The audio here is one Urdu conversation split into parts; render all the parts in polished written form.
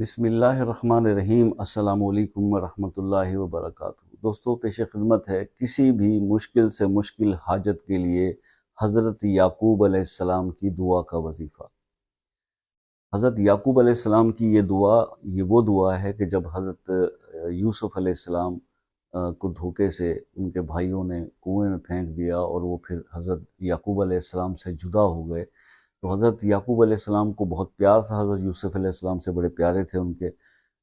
بسم اللہ الرحمن الرحیم۔ السلام علیکم ورحمۃ اللہ وبرکاتہ۔ دوستو، پیش خدمت ہے کسی بھی مشکل سے مشکل حاجت کے لیے حضرت یعقوب علیہ السلام کی دعا کا وظیفہ۔ حضرت یعقوب علیہ السلام کی یہ وہ دعا ہے کہ جب حضرت یوسف علیہ السلام کو دھوکے سے ان کے بھائیوں نے کنویں میں پھینک دیا اور وہ پھر حضرت یعقوب علیہ السلام سے جدا ہو گئے، تو حضرت یعقوب علیہ السلام کو بہت پیار تھا، حضرت یوسف علیہ السلام سے بڑے پیارے تھے ان کے،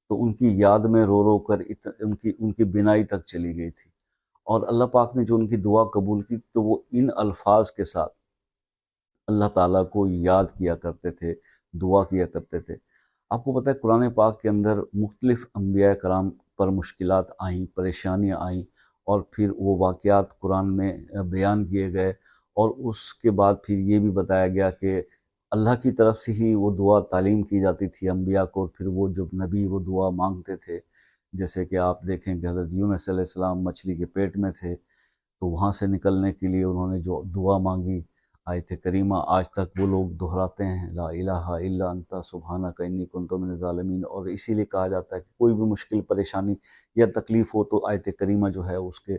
تو ان کی یاد میں رو رو کر ان کی بینائی تک چلی گئی تھی، اور اللہ پاک نے جو ان کی دعا قبول کی تو وہ ان الفاظ کے ساتھ اللہ تعالیٰ کو یاد کیا کرتے تھے، دعا کیا کرتے تھے۔ آپ کو پتہ ہے قرآن پاک کے اندر مختلف انبیاء کرام پر مشکلات آئیں، پریشانیاں آئیں، اور پھر وہ واقعات قرآن میں بیان کیے گئے، اور اس کے بعد پھر یہ بھی بتایا گیا کہ اللہ کی طرف سے ہی وہ دعا تعلیم کی جاتی تھی انبیاء کو، اور پھر وہ جب نبی وہ دعا مانگتے تھے، جیسے کہ آپ دیکھیں کہ حضرت یونس علیہ السلام مچھلی کے پیٹ میں تھے، تو وہاں سے نکلنے کے لیے انہوں نے جو دعا مانگی، آیت کریمہ آج تک وہ لوگ دہراتے ہیں، لا الہ الا انت سبحانک انی کنت من الظالمین، اور اسی لیے کہا جاتا ہے کہ کوئی بھی مشکل پریشانی یا تکلیف ہو تو آیت کریمہ جو ہے اس کے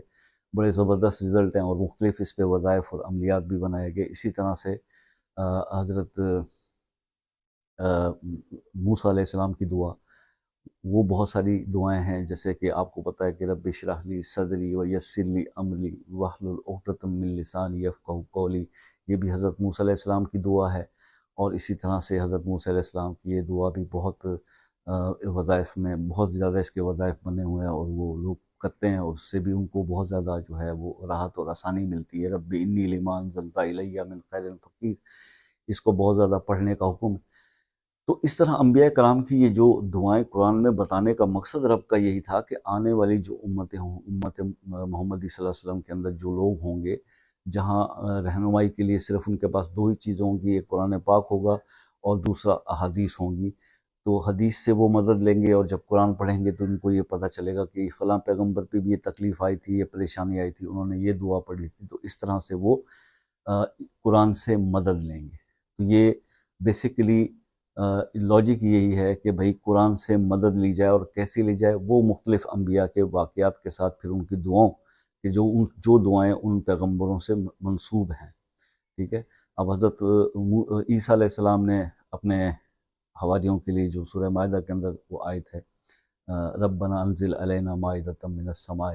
بڑے زبردست رزلٹ ہیں، اور مختلف اس پہ وظائف اور عملیات بھی بنائے گئے۔ اسی طرح سے حضرت موسیٰ علیہ السلام کی دعا، وہ بہت ساری دعائیں ہیں، جیسے کہ آپ کو پتہ ہے کہ رب اشرح لی صدری ویسر لی امری واحلل عقدۃ من لسانی یفقہوا قولی، یہ بھی حضرت موسیٰ علیہ السلام کی دعا ہے، اور اسی طرح سے حضرت موسیٰ علیہ السلام کی یہ دعا بھی بہت وظائف میں بہت زیادہ اس کے وظائف بنے ہوئے ہیں، اور وہ لوگ کرتے ہیں، اور اس سے بھی ان کو بہت زیادہ جو ہے وہ راحت اور آسانی ملتی ہے۔ رب انی لما انزلت الی من خیر فقیر، اس کو بہت زیادہ پڑھنے کا حکم ہے۔ تو اس طرح انبیاء کرام کی یہ جو دعائیں قرآن میں بتانے کا مقصد رب کا یہی تھا کہ آنے والی جو امتیں ہوں، امت محمدی صلی اللہ علیہ وسلم کے اندر جو لوگ ہوں گے، جہاں رہنمائی کے لیے صرف ان کے پاس دو ہی چیزیں ہوں گی، ایک قرآن پاک ہوگا اور دوسرا احادیث ہوں گی، تو حدیث سے وہ مدد لیں گے، اور جب قرآن پڑھیں گے تو ان کو یہ پتہ چلے گا کہ فلاں پیغمبر پہ بھی یہ تکلیف آئی تھی، یہ پریشانی آئی تھی، انہوں نے یہ دعا پڑھی تھی، تو اس طرح سے وہ قرآن سے مدد لیں گے۔ تو یہ بیسیکلی لاجک یہی ہے کہ بھئی قرآن سے مدد لی جائے، اور کیسی لی جائے، وہ مختلف انبیاء کے واقعات کے ساتھ پھر ان کی دعاؤں کہ جو دعائیں ان پیغمبروں سے منسوب ہیں، ٹھیک ہے۔ اب حضرت عیسیٰ علیہ السلام نے اپنے حواریوں کے لیے جو سورہ مائدہ کے اندر وہ آیت ہے، ربنا انزل علینا مائدۃ من السماء،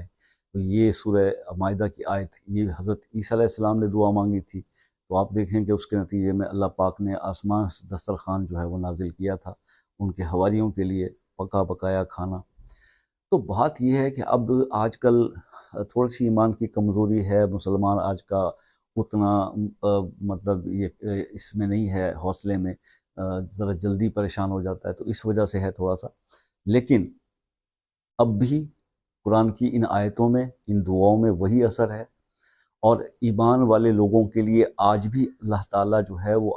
تو یہ سورہ مائدہ کی آیت، یہ حضرت عیسیٰ علیہ السلام نے دعا مانگی تھی، تو آپ دیکھیں کہ اس کے نتیجے میں اللہ پاک نے آسمان سے دسترخوان جو ہے وہ نازل کیا تھا ان کے حواریوں کے لیے، پکا پکایا کھانا۔ تو بات یہ ہے کہ اب آج کل تھوڑی سی ایمان کی کمزوری ہے، مسلمان آج کا اتنا مطلب یہ اس میں نہیں ہے، حوصلے میں ذرا جلدی پریشان ہو جاتا ہے، تو اس وجہ سے ہے تھوڑا سا، لیکن اب بھی قرآن کی ان آیتوں میں، ان دعاؤں میں وہی اثر ہے، اور ایمان والے لوگوں کے لیے آج بھی اللہ تعالیٰ جو ہے وہ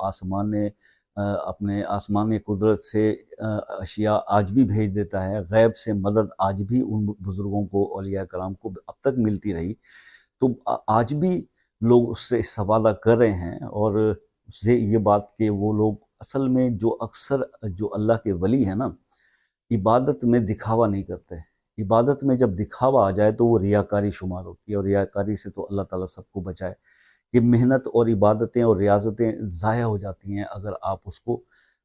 اپنے آسمانی قدرت سے اشیاء آج بھی بھیج دیتا ہے، غیب سے مدد آج بھی ان بزرگوں کو، اولیاء کرام کو اب تک ملتی رہی، تو آج بھی لوگ اس سے استفادہ کر رہے ہیں، اور اس سے یہ بات کہ وہ لوگ اصل میں جو اکثر جو اللہ کے ولی ہیں نا، عبادت میں دکھاوا نہیں کرتے۔ عبادت میں جب دکھاوا آ جائے تو وہ ریاکاری شمار ہوتی ہے، اور ریاکاری سے تو اللہ تعالیٰ سب کو بچائے کہ محنت اور عبادتیں اور ریاضتیں ضائع ہو جاتی ہیں اگر آپ اس کو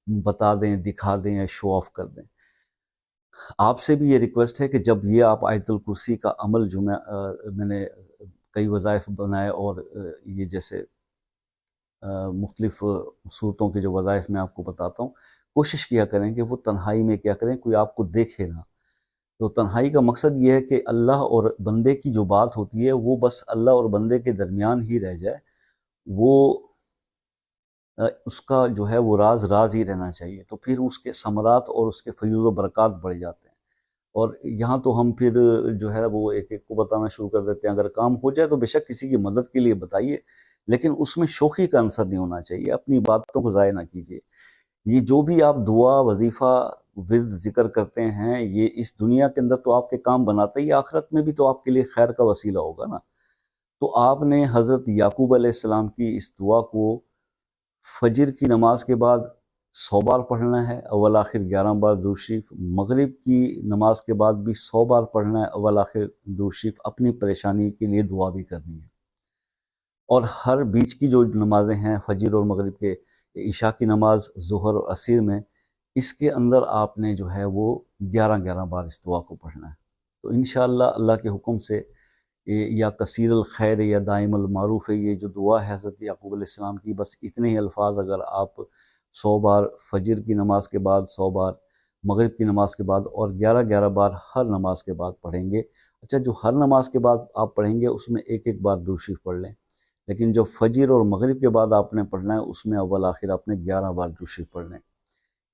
بتا دیں، دکھا دیں یا شو آف کر دیں۔ آپ سے بھی یہ ریکویسٹ ہے کہ جب یہ آپ آیت الکرسی کا عمل جو میں نے کئی وظائف بنائے، اور یہ جیسے مختلف صورتوں کے جو وظائف میں آپ کو بتاتا ہوں، کوشش کیا کریں کہ وہ تنہائی میں کیا کریں، کوئی آپ کو دیکھے نہ۔ تو تنہائی کا مقصد یہ ہے کہ اللہ اور بندے کی جو بات ہوتی ہے وہ بس اللہ اور بندے کے درمیان ہی رہ جائے، وہ اس کا جو ہے وہ راز راز ہی رہنا چاہیے، تو پھر اس کے ثمرات اور اس کے فیوز و برکات بڑھ جاتے ہیں۔ اور یہاں تو ہم پھر جو ہے وہ ایک ایک کو بتانا شروع کر دیتے ہیں، اگر کام ہو جائے تو بے شک کسی کی مدد کے لیے بتائیے، لیکن اس میں شوخی کا عنصر نہیں ہونا چاہیے، اپنی باتوں کو ضائع نہ کیجیے۔ یہ جو بھی آپ دعا، وظیفہ، ورد ذکر کرتے ہیں، یہ اس دنیا کے اندر تو آپ کے کام بناتے ہی، آخرت میں بھی تو آپ کے لیے خیر کا وسیلہ ہوگا نا۔ تو آپ نے حضرت یعقوب علیہ السلام کی اس دعا کو فجر کی نماز کے بعد 100 بار پڑھنا ہے، اول آخر 11 بار درود شریف۔ مغرب کی نماز کے بعد بھی 100 بار پڑھنا ہے، اول آخر درود شریف۔ اپنی پریشانی کے لیے دعا بھی کرنی ہے۔ اور ہر بیچ کی جو نمازیں ہیں، فجر اور مغرب کے، عشاء کی نماز، ظہر اور عصر میں، اس کے اندر آپ نے جو ہے وہ 11 بار اس دعا کو پڑھنا ہے۔ تو انشاءاللہ اللہ کے حکم سے یا کثیر الخیر یا دائم المعروف ہے، یہ جو دعا ہے حضرت یعقوب علیہ السلام کی، بس اتنے ہی الفاظ اگر آپ 100 بار فجر کی نماز کے بعد، 100 بار مغرب کی نماز کے بعد، اور 11 بار ہر نماز کے بعد پڑھیں گے۔ اچھا، جو ہر نماز کے بعد آپ پڑھیں گے اس میں ایک بار درود شریف پڑھ لیں، لیکن جو فجر اور مغرب کے بعد آپ نے پڑھنا ہے اس میں اول آخر آپ نے 11 بار درود شریف پڑھ لیں۔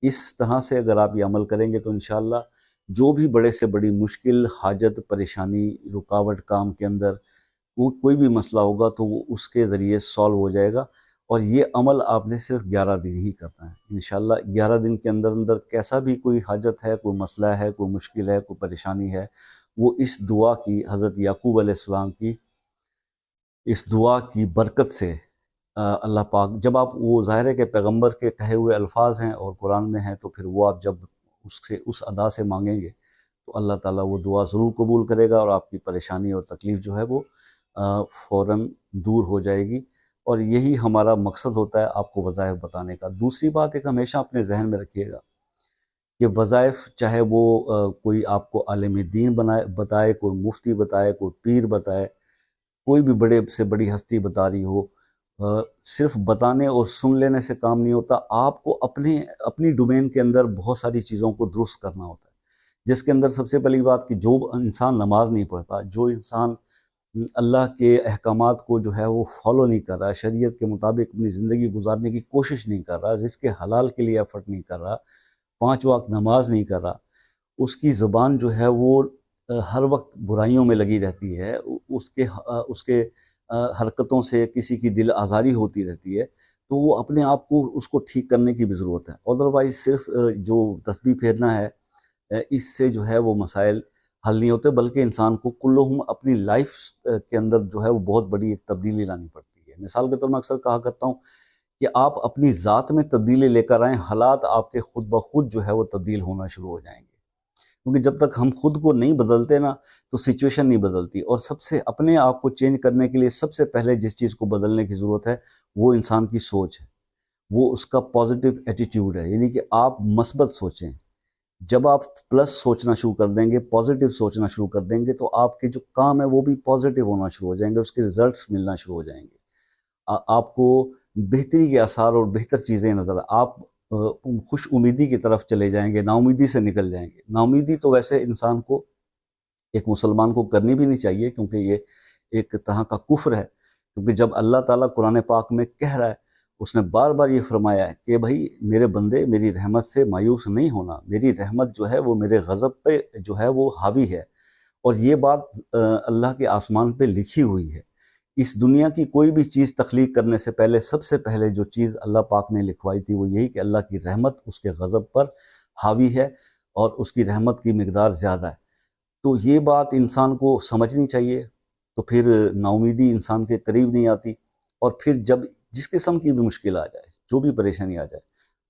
اس طرح سے اگر آپ یہ عمل کریں گے تو انشاءاللہ جو بھی بڑے سے بڑی مشکل، حاجت، پریشانی، رکاوٹ کام کے اندر، کوئی بھی مسئلہ ہوگا تو وہ اس کے ذریعے سالو ہو جائے گا۔ اور یہ عمل آپ نے صرف 11 دن ہی کرنا ہے انشاءاللہ۔ 11 دن کے اندر اندر کیسا بھی کوئی حاجت ہے، کوئی مسئلہ ہے، کوئی مشکل ہے، کوئی پریشانی ہے، وہ اس دعا کی، حضرت یعقوب علیہ السلام کی اس دعا کی برکت سے اللہ پاک، جب آپ، وہ ظاہر ہے کہ پیغمبر کے کہے ہوئے الفاظ ہیں اور قرآن میں ہیں، تو پھر وہ آپ جب اس ادا سے مانگیں گے تو اللہ تعالیٰ وہ دعا ضرور قبول کرے گا، اور آپ کی پریشانی اور تکلیف جو ہے وہ فوراً دور ہو جائے گی۔ اور یہی ہمارا مقصد ہوتا ہے آپ کو وظائف بتانے کا۔ دوسری بات ایک ہمیشہ اپنے ذہن میں رکھیے گا کہ وظائف، چاہے وہ کوئی آپ کو عالم دین بتائے، کوئی مفتی بتائے، کوئی پیر بتائے، کوئی بھی بڑے سے بڑی ہستی بتا رہی ہو، صرف بتانے اور سن لینے سے کام نہیں ہوتا۔ آپ کو اپنی ڈومین کے اندر بہت ساری چیزوں کو درست کرنا ہوتا ہے، جس کے اندر سب سے پہلی بات کہ جو انسان نماز نہیں پڑھتا، جو انسان اللہ کے احکامات کو جو ہے وہ فالو نہیں کر رہا، شریعت کے مطابق اپنی زندگی گزارنے کی کوشش نہیں کر رہا، رزق حلال کے لیے ایفرٹ نہیں کر رہا، 5 وقت نماز نہیں کر رہا، اس کی زبان جو ہے وہ ہر وقت برائیوں میں لگی رہتی ہے، اس کے حرکتوں سے کسی کی دل آزاری ہوتی رہتی ہے، تو وہ اپنے آپ کو، اس کو ٹھیک کرنے کی بھی ضرورت ہے۔ ادروائز صرف جو تسبیح پھیرنا ہے، اس سے جو ہے وہ مسائل حل نہیں ہوتے، بلکہ انسان کو کلہم اپنی لائف کے اندر جو ہے وہ بہت بڑی ایک تبدیلی لانی پڑتی ہے۔ مثال کے طور میں اکثر کہا کرتا ہوں کہ آپ اپنی ذات میں تبدیلی لے کر آئیں، حالات آپ کے خود بخود جو ہے وہ تبدیل ہونا شروع ہو جائیں گے، کیونکہ جب تک ہم خود کو نہیں بدلتے نا تو سچویشن نہیں بدلتی۔ اور سب سے اپنے آپ کو چینج کرنے کے لیے سب سے پہلے جس چیز کو بدلنے کی ضرورت ہے وہ انسان کی سوچ ہے، وہ اس کا پازیٹیو ایٹیٹیوڈ ہے، یعنی کہ آپ مثبت سوچیں۔ جب آپ پلس سوچنا شروع کر دیں گے، پازیٹیو سوچنا شروع کر دیں گے، تو آپ کے جو کام ہے وہ بھی پازیٹیو ہونا شروع ہو جائیں گے، اس کے ریزلٹس ملنا شروع ہو جائیں گے، آپ کو بہتری کے آثار اور بہتر چیزیں نظر، آپ خوش امیدی کی طرف چلے جائیں گے، نا امیدی سے نکل جائیں گے۔ نا امیدی تو ویسے انسان کو، ایک مسلمان کو کرنی بھی نہیں چاہیے، کیونکہ یہ ایک طرح کا کفر ہے، کیونکہ جب اللہ تعالیٰ قرآن پاک میں کہہ رہا ہے، اس نے بار بار یہ فرمایا ہے کہ بھائی میرے بندے، میری رحمت سے مایوس نہیں ہونا، میری رحمت جو ہے وہ میرے غضب پہ جو ہے وہ حاوی ہے، اور یہ بات اللہ کے آسمان پہ لکھی ہوئی ہے۔ اس دنیا کی کوئی بھی چیز تخلیق کرنے سے پہلے، سب سے پہلے جو چیز اللہ پاک نے لکھوائی تھی وہ یہی کہ اللہ کی رحمت اس کے غضب پر حاوی ہے، اور اس کی رحمت کی مقدار زیادہ ہے۔ تو یہ بات انسان کو سمجھنی چاہیے، تو پھر نا امیدی انسان کے قریب نہیں آتی۔ اور پھر جب جس قسم کی بھی مشکل آ جائے، جو بھی پریشانی آ جائے،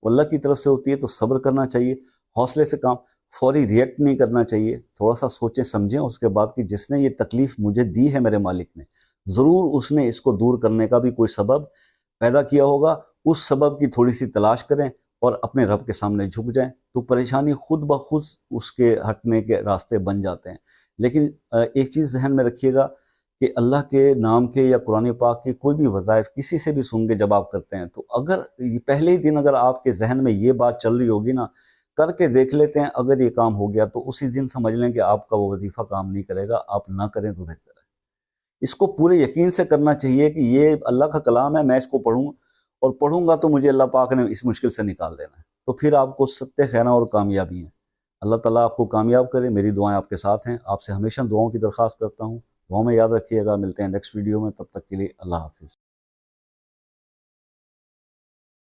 وہ اللہ کی طرف سے ہوتی ہے، تو صبر کرنا چاہیے، حوصلے سے کام، فوری ریئیکٹ نہیں کرنا چاہیے، تھوڑا سا سوچیں سمجھیں اس کے بعد کہ جس نے یہ تکلیف مجھے دی ہے میرے مالک نے، ضرور اس نے اس کو دور کرنے کا بھی کوئی سبب پیدا کیا ہوگا، اس سبب کی تھوڑی سی تلاش کریں اور اپنے رب کے سامنے جھک جائیں، تو پریشانی خود بخود اس کے ہٹنے کے راستے بن جاتے ہیں۔ لیکن ایک چیز ذہن میں رکھیے گا کہ اللہ کے نام کے یا قرآن پاک کے کوئی بھی وظائف کسی سے بھی سن کے جب آپ کرتے ہیں، تو اگر پہلے ہی دن اگر آپ کے ذہن میں یہ بات چل رہی ہوگی نا، کر کے دیکھ لیتے ہیں، اگر یہ کام ہو گیا تو اسی دن سمجھ لیں کہ آپ کا وہ وظیفہ کام نہیں کرے گا، آپ نہ کریں تو بہتر ہے۔ اس کو پورے یقین سے کرنا چاہیے کہ یہ اللہ کا کلام ہے، میں اس کو پڑھوں، اور پڑھوں گا تو مجھے اللہ پاک نے اس مشکل سے نکال دینا ہے، تو پھر آپ کو ستہ خیرہ اور کامیابی ہیں۔ اللہ تعالیٰ آپ کو کامیاب کرے، میری دعائیں آپ کے ساتھ ہیں، آپ سے ہمیشہ دعاؤں کی درخواست کرتا ہوں، دعاؤں میں یاد رکھیے گا، ملتے ہیں نیکسٹ ویڈیو میں، تب تک کے لیے اللہ حافظ۔